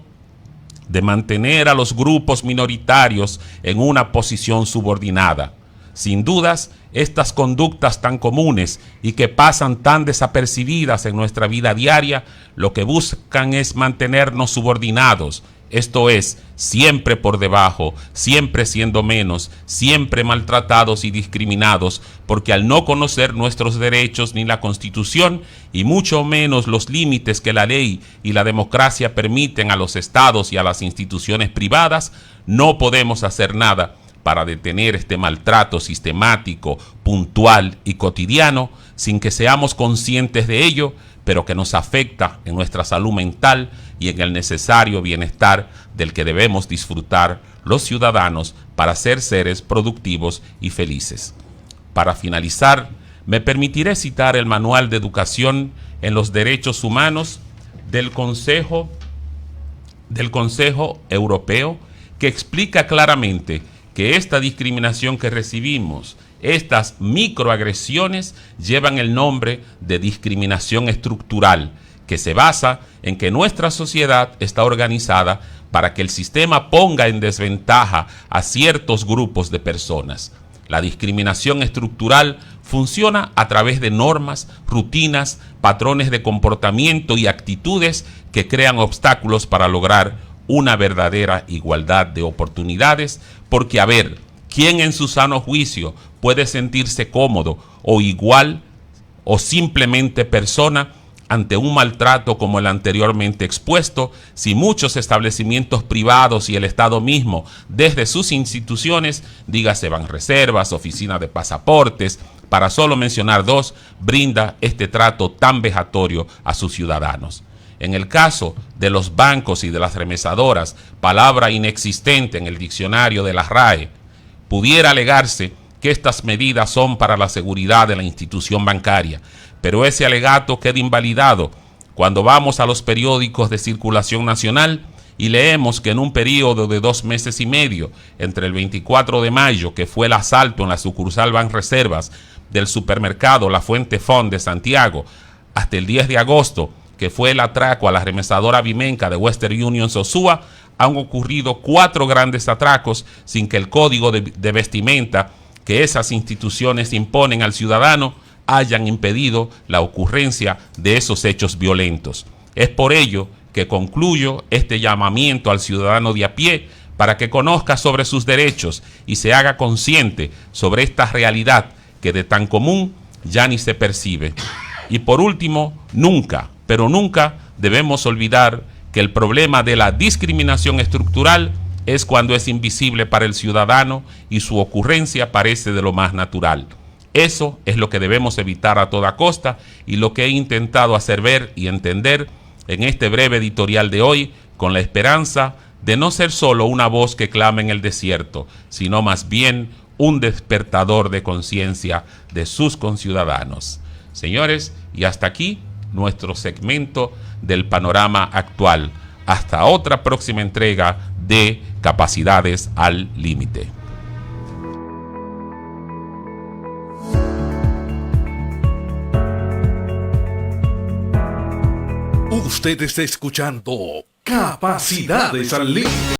de mantener a los grupos minoritarios en una posición subordinada. Sin dudas, estas conductas tan comunes y que pasan tan desapercibidas en nuestra vida diaria, lo que buscan es mantenernos subordinados, esto es, siempre por debajo, siempre siendo menos, siempre maltratados y discriminados, porque al no conocer nuestros derechos ni la Constitución, y mucho menos los límites que la ley y la democracia permiten a los estados y a las instituciones privadas, no podemos hacer nada para detener este maltrato sistemático, puntual y cotidiano, sin que seamos conscientes de ello, pero que nos afecta en nuestra salud mental y en el necesario bienestar del que debemos disfrutar los ciudadanos para ser seres productivos y felices. Para finalizar, me permitiré citar el Manual de Educación en los Derechos Humanos del Consejo Europeo, que explica claramente que esta discriminación que recibimos, estas microagresiones, llevan el nombre de discriminación estructural, que se basa en que nuestra sociedad está organizada para que el sistema ponga en desventaja a ciertos grupos de personas. La discriminación estructural funciona a través de normas, rutinas, patrones de comportamiento y actitudes que crean obstáculos para lograr una verdadera igualdad de oportunidades, porque a ver, ¿quién en su sano juicio puede sentirse cómodo o igual o simplemente persona ante un maltrato como el anteriormente expuesto, si muchos establecimientos privados y el Estado mismo, desde sus instituciones, dígase Banreservas, Oficina de Pasaportes, para solo mencionar dos, brinda este trato tan vejatorio a sus ciudadanos? En el caso de los bancos y de las remesadoras, palabra inexistente en el diccionario de la RAE, pudiera alegarse que estas medidas son para la seguridad de la institución bancaria, pero ese alegato queda invalidado cuando vamos a los periódicos de circulación nacional y leemos que en un periodo de 2 meses y medio, entre el 24 de mayo, que fue el asalto en la sucursal Banreservas del supermercado La Fuente Font de Santiago, hasta el 10 de agosto, que fue el atraco a la remesadora Vimenca de Western Union Sosúa, han ocurrido 4 grandes atracos sin que el código de vestimenta que esas instituciones imponen al ciudadano hayan impedido la ocurrencia de esos hechos violentos. Es por ello que concluyo este llamamiento al ciudadano de a pie para que conozca sobre sus derechos y se haga consciente sobre esta realidad que de tan común ya ni se percibe. Y por último, nunca, pero nunca debemos olvidar que el problema de la discriminación estructural es cuando es invisible para el ciudadano y su ocurrencia parece de lo más natural. Eso es lo que debemos evitar a toda costa y lo que he intentado hacer ver y entender en este breve editorial de hoy, con la esperanza de no ser solo una voz que clama en el desierto, sino más bien un despertador de conciencia de sus conciudadanos. Señores, y hasta aquí nuestro segmento del panorama actual. Hasta otra próxima entrega de Capacidades al Límite. Usted está escuchando Capacidades al Límite.